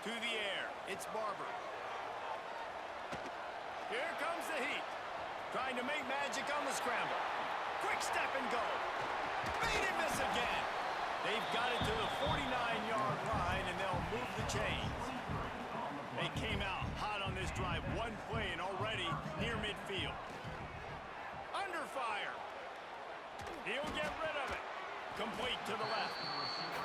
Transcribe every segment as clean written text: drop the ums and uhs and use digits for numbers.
To the air, it's Barber. Here comes the heat. Trying to make magic on the scramble. Quick step and go. Made it miss again. They've got it to the 49-yard line, and they'll move the chains. They came out hot on this drive. One play and already near midfield. Under fire. He'll get rid of it. Complete to the left.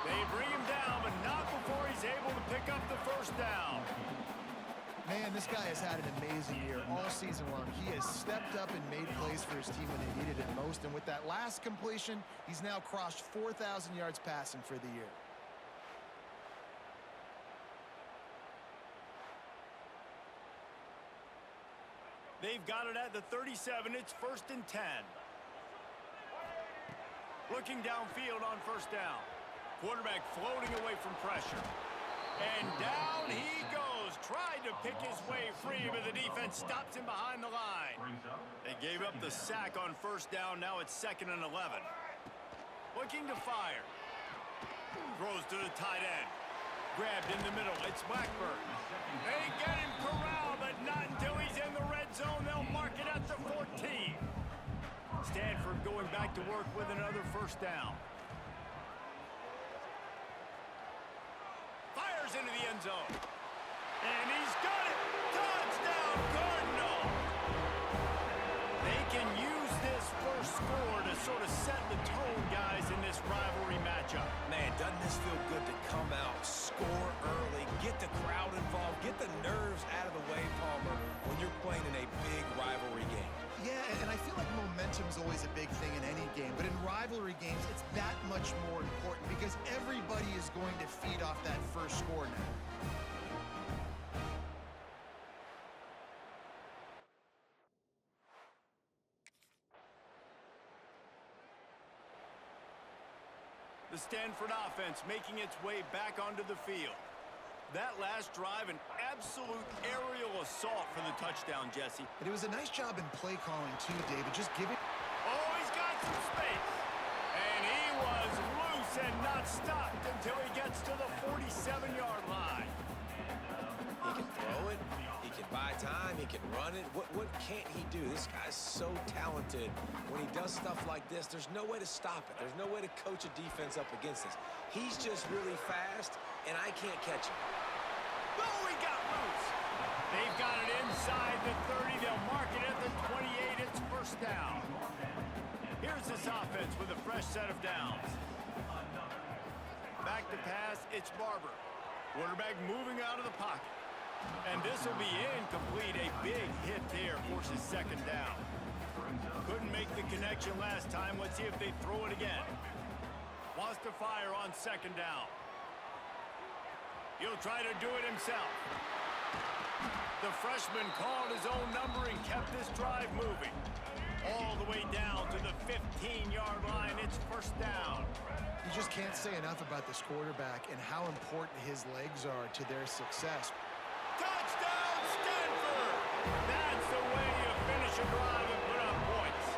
They bring him down, but not before he's able to pick up the first down. Man, this guy has had an amazing year all season long. He has stepped up and made plays for his team when they needed it most. And with that last completion, he's now crossed 4,000 yards passing for the year. They've got it at the 37. It's 1st and 10. Looking downfield on first down. Quarterback floating away from pressure. And down he goes. Tried to pick his way free, but the defense stops him behind the line. They gave up the sack on first down. Now it's 2nd and 11. Looking to fire. Throws to the tight end. Grabbed in the middle. It's Blackburn. They get him corralled, but not until he's in the red zone. They'll mark it at the 14. Stanford going back to work with another first down. Fires into the end zone. And he's got it. Touchdown, Cardinal. They can use this first score to sort of set the tone, guys, in this rivalry matchup. Man, doesn't this feel good to come out, score early, get the crowd involved, get the nerves out of the way, Palmer, when you're playing in a big rivalry game. Yeah, and I feel like momentum's always a big thing in any game, but in rivalry games, it's that much more important because everybody is going to feed off that first score now. The Stanford offense making its way back onto the field. That last drive, an absolute aerial assault for the touchdown, Jesse. But it was a nice job in play calling too, David. Just giving... Oh, he's got some space. And he was loose and not stopped until he gets to the 47-yard line. He can throw it. He can buy time. He can run it. What can't he do? This guy's so talented. When he does stuff like this, there's no way to stop it. There's no way to coach a defense up against this. He's just really fast, and I can't catch him. Oh, he got loose. They've got it inside the 30. They'll mark it at the 28. It's first down. Here's this offense with a fresh set of downs. Back to pass, it's Barber. Quarterback moving out of the pocket. And this will be incomplete. A big hit there forces 2nd down. Couldn't make the connection last time. Let's see if they throw it again. Wants to fire on 2nd down. He'll try to do it himself. The freshman called his own number and kept this drive moving. All the way down to the 15-yard line. It's first down. You just can't say enough about this quarterback and how important his legs are to their success. Touchdown, Stanford! That's the way you finish a drive and put up points.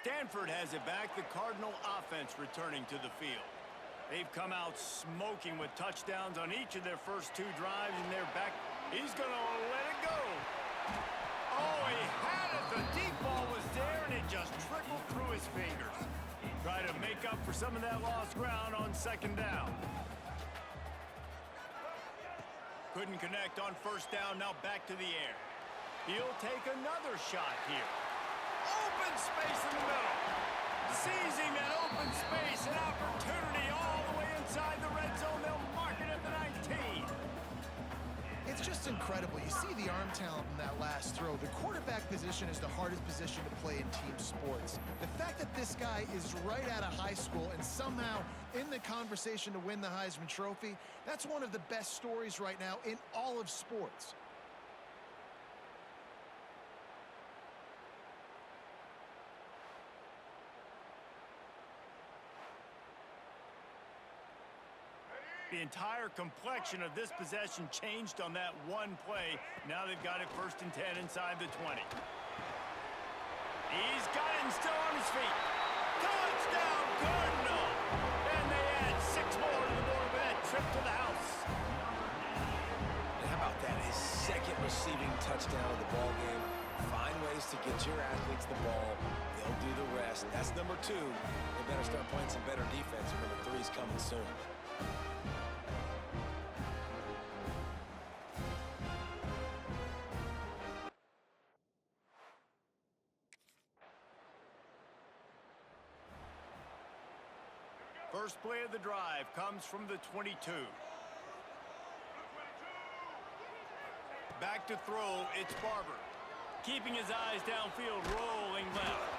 Stanford has it back. The Cardinal offense returning to the field. They've come out smoking with touchdowns on each of their first 2 drives, and they're back. He's going to let it go. Oh, he had it. The deep ball was there, and it just trickled through his fingers. Try to make up for some of that lost ground on 2nd down. Couldn't connect on first down. Now back to the air. He'll take another shot here. Open space in the middle. Seizing that open space, an opportunity all the way inside the red zone. They'll mark it at the 19. It's just incredible. You see the arm talent in that last throw. The quarterback position is the hardest position to play in team sports. The fact that this guy is right out of high school and somehow in the conversation to win the Heisman Trophy, that's one of the best stories right now in all of sports. The entire complexion of this possession changed on that one play. Now they've got it 1st and 10 inside the 20. He's got it and still on his feet. Touchdown, Cardinal! And they add 6 more to the board with that trip to the house. And how about that? His 2nd receiving touchdown of the ball game. Find ways to get your athletes the ball. They'll do the rest. That's number 2. They better start playing some better defense. Number 3's coming soon. First play of the drive comes from the 22. Back to throw, it's Barber. Keeping his eyes downfield, rolling left.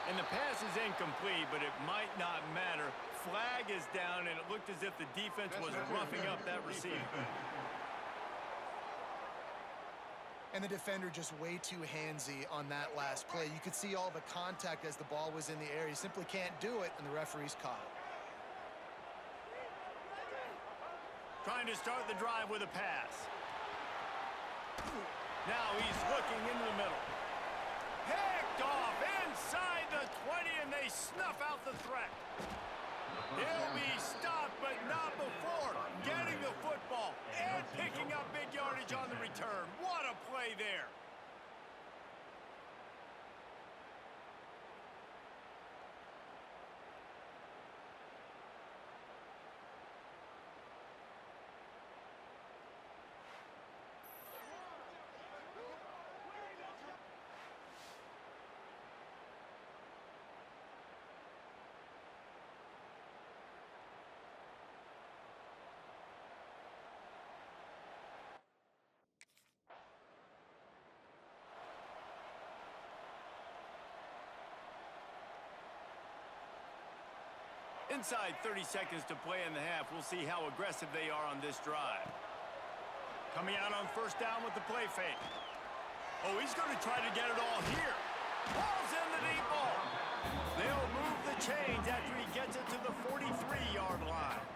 And the pass is incomplete, but it might not matter. Flag is down, and it looked as if the defense was roughing up that receiver. And the defender just way too handsy on that last play. You could see all the contact as the ball was in the air. He simply can't do it, and the referee's caught it. Trying to start the drive with a pass. Now he's looking into the middle. Picked off inside the 20, and they snuff out the threat. He'll be stopped, but not before getting the football and picking up big yardage on the return. What a play there. Inside 30 seconds to play in the half. We'll see how aggressive they are on this drive. Coming out on 1st down with the play fake. Oh, he's going to try to get it all here. Ball's in the deep ball. They'll move the chains after he gets it to the 43-yard line.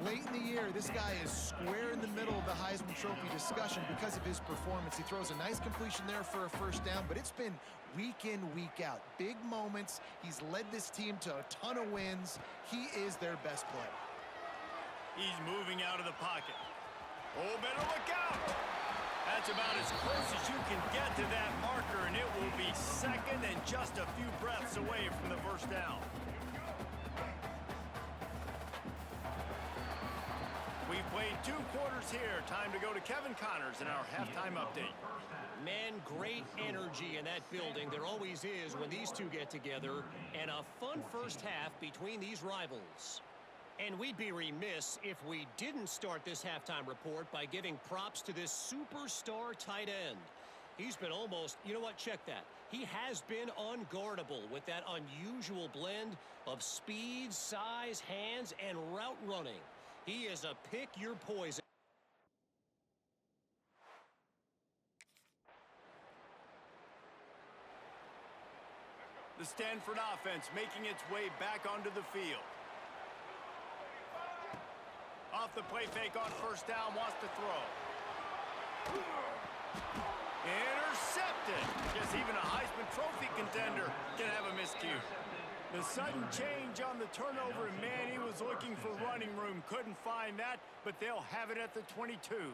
Late in the year, this guy is square in the middle of the Heisman Trophy discussion because of his performance. He throws a nice completion there for a 1st down, but it's been week in, week out. Big moments. He's led this team to a ton of wins. He is their best player. He's moving out of the pocket. Oh, better look out. That's about as close as you can get to that marker, and it will be 2nd and just a few breaths away from the 1st down. We've played 2 quarters here. Time to go to Kevin Connors in our halftime update. Man, great energy in that building. There always is when these two get together. And a fun 1st half between these rivals. And we'd be remiss if we didn't start this halftime report by giving props to this superstar tight end. He's been almost, you know what, check that. He has been unguardable with that unusual blend of speed, size, hands, and route running. He is a pick your poison. The Stanford offense making its way back onto the field. Off the play fake on 1st down, wants to throw. Intercepted. Guess even a Heisman Trophy contender can have a miscue. The sudden change on the turnover, and man, he was looking for running room. Couldn't find that, but they'll have it at the 22.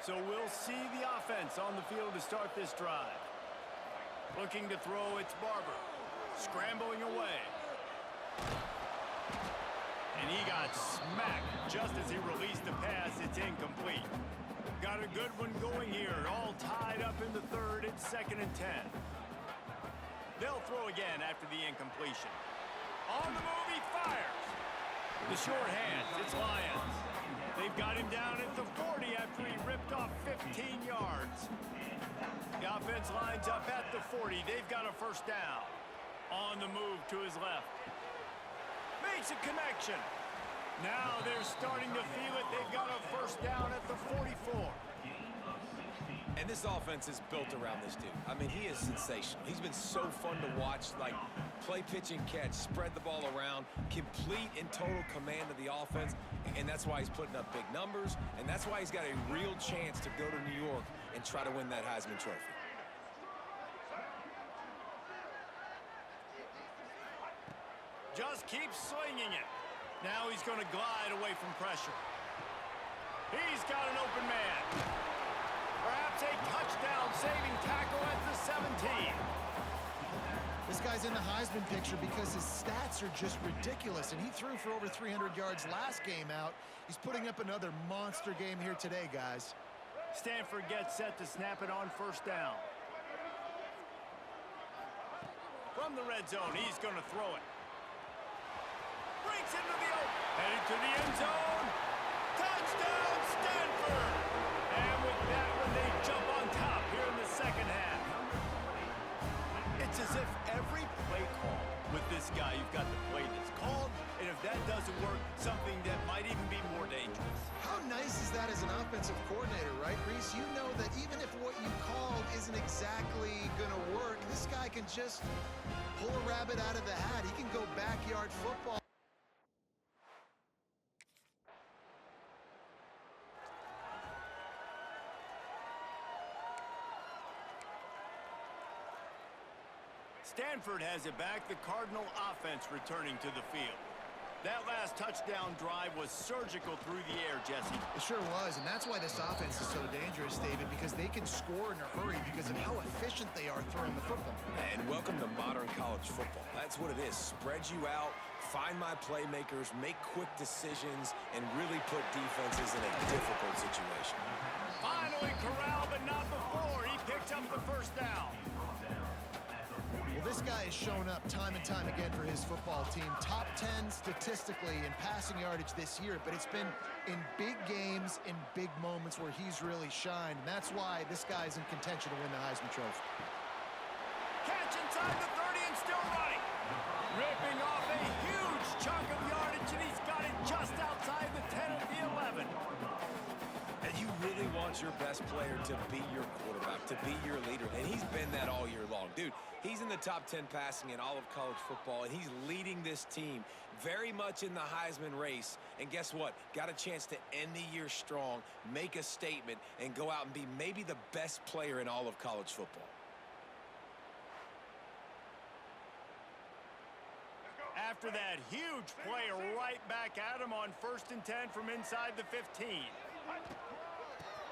So we'll see the offense on the field to start this drive. Looking to throw, it's Barber. Scrambling away. And he got smacked just as he released the pass. It's incomplete. Got a good one going here. All tied up in the third. It's 2nd and 10. They'll throw again after the incompletion. On the move, he fires. The short hands, it's Lions. They've got him down at the 40 after he ripped off 15 yards. The offense lines up at the 40. They've got a first down. On the move to his left. Makes a connection. Now they're starting to feel it. They've got a first down at the 44. And this offense is built around this dude. I mean, he is sensational. He's been so fun to watch, like play, pitch, and catch, spread the ball around, complete and total command of the offense, and that's why he's putting up big numbers, and that's why he's got a real chance to go to New York and try to win that Heisman Trophy. Just keeps slinging it. Now he's going to glide away from pressure. He's got an open man. Perhaps a touchdown-saving tackle at the 17. This guy's in the Heisman picture because his stats are just ridiculous, and he threw for over 300 yards last game out. He's putting up another monster game here today, guys. Stanford gets set to snap it on first down. From the red zone, he's going to throw it. Breaks into the open. Headed to the end zone. Touchdown, Stanford! And with that one, they jump on top here in the second half. It's as if every play call with this guy, you've got the play that's called, and if that doesn't work, something that might even be more dangerous. How nice is that as an offensive coordinator, right, Reese? You know that even if what you called isn't exactly going to work, this guy can just pull a rabbit out of the hat. He can go backyard football. Stanford has it back. The Cardinal offense returning to the field. That last touchdown drive was surgical through the air, Jesse. It sure was, and that's why this offense is so dangerous, David, because they can score in a hurry because of how efficient they are throwing the football. And welcome to modern college football. That's what it is. Spread you out, find my playmakers, make quick decisions, and really put defenses in a difficult situation. Finally corralled, but not before. He picks up the first down. Well, this guy has shown up time and time again for his football team. Top 10 statistically in passing yardage this year, but it's been in big games, in big moments where he's really shined. And that's why this guy's in contention to win the Heisman Trophy. Catch inside the 30 and still running. Ripping off a huge chunk of yardage, and he's got it just outside the 10 of the 11. And you really want your best player to be your quarterback, to be your leader, and he's been that all year long. Dude, he's in the top 10 passing in all of college football, and he's leading this team very much in the Heisman race. And guess what? Got a chance to end the year strong, make a statement, and go out and be maybe the best player in all of college football. After that huge play, right back at him on 1st and 10 from inside the 15.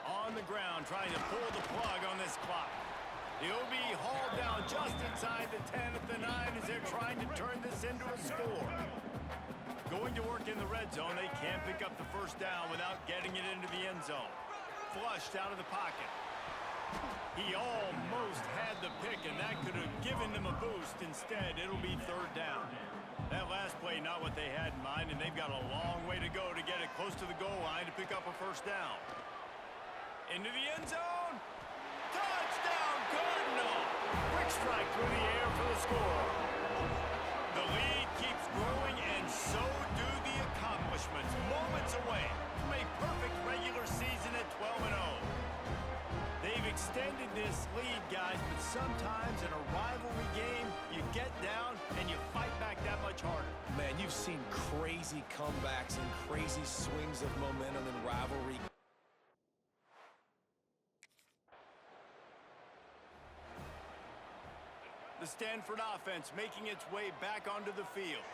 On the ground, trying to pull the plug on this clock. He'll be hauled down just inside the 10 at the 9 as they're trying to turn this into a score. Going to work in the red zone, they can't pick up the first down without getting it into the end zone. Flushed out of the pocket. He almost had the pick, and that could have given them a boost. Instead, it'll be 3rd down. That last play, not what they had in mind, and they've got a long way to go to get it close to the goal line to pick up a first down. Into the end zone. Touchdown, Cardinal. Quick strike through the air for the score. The lead keeps growing, and so do the accomplishments. Moments away from a perfect regular season at 12-0. They've extended this lead, guys, but sometimes in a rivalry game, you get down and you fight back that much harder. Man, you've seen crazy comebacks and crazy swings of momentum in rivalry. The Stanford offense making its way back onto the field.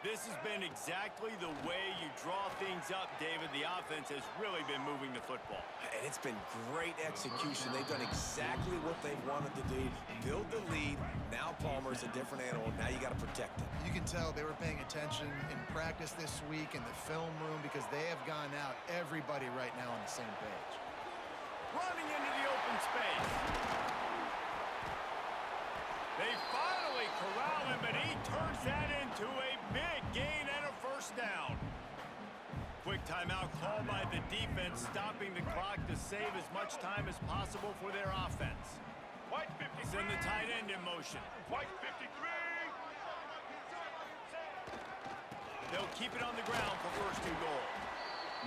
This has been exactly the way you draw things up, David. The offense has really been moving the football. And it's been great execution. They've done exactly what they've wanted to do. Build the lead. Now Palmer's a different animal. Now you got to protect it. You can tell they were paying attention in practice this week in the film room because they have gone out, everybody right now on the same page. Running into the open space. They finally corral him, but he turns that into a big gain and a first down. Quick timeout called by the defense, stopping the clock to save as much time as possible for their offense. White 53. Send the tight end in motion. White 53. They'll keep it on the ground for first and goal.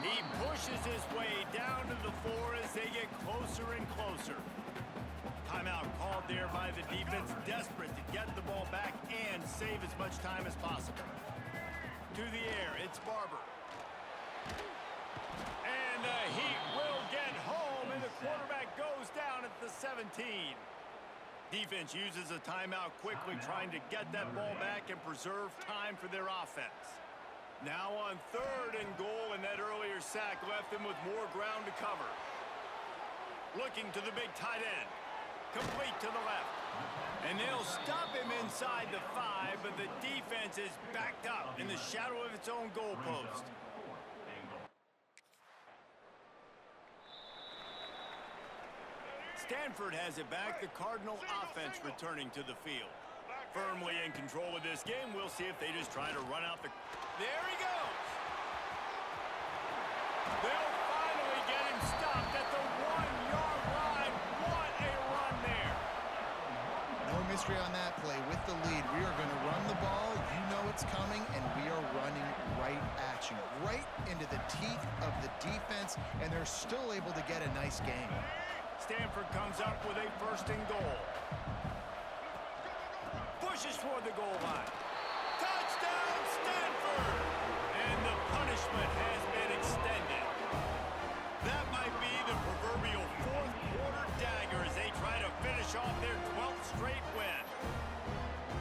He pushes his way down to the floor as they get closer and closer. Timeout called there by the defense, desperate to get the ball back and save as much time as possible. To the air, it's Barber. And the Heat will get home, and the quarterback goes down at the 17. Defense uses a timeout quickly, trying to get that ball back and preserve time for their offense. Now on third and goal, and that earlier sack left them with more ground to cover. Looking to the big tight end. Complete to the left. And they'll stop him inside the 5, but the defense is backed up in the shadow of its own goalpost. Stanford has it back. The Cardinal offense returning to the field. Firmly in control of this game. We'll see if they just try to run out the... There he goes! They'll finally get him stopped at the 1-yard line. What a run there! No mystery on that play. With the lead, we are going to run the ball. You know it's coming, and we are running right at you. Right into the teeth of the defense, and they're still able to get a nice game. Stanford comes up with a first and goal. Pushes for the goal line. Touchdown, Stanford! And the punishment has been extended. That might be the proverbial fourth quarter dagger as they try to finish off their 12th straight win.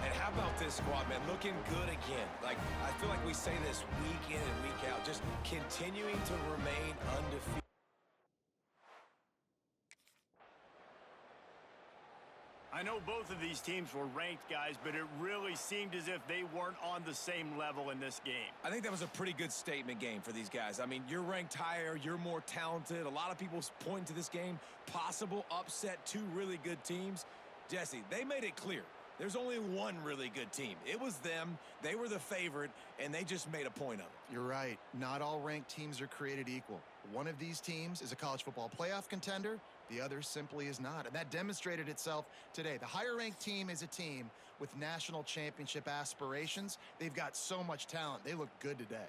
And how about this squad, man? Looking good again. Like, I feel like we say this week in and week out, just continuing to remain undefeated. I know both of these teams were ranked, guys, but it really seemed as if they weren't on the same level in this game. I think that was a pretty good statement game for these guys. I mean, you're ranked higher, you're more talented. A lot of people point to this game, possible upset, two really good teams. Jesse, they made it clear. There's only one really good team. It was them. They were the favorite, and they just made a point of it. You're right. Not all ranked teams are created equal. One of these teams is a college football playoff contender. The other simply is not. And that demonstrated itself today. The higher-ranked team is a team with national championship aspirations. They've got so much talent. They look good today.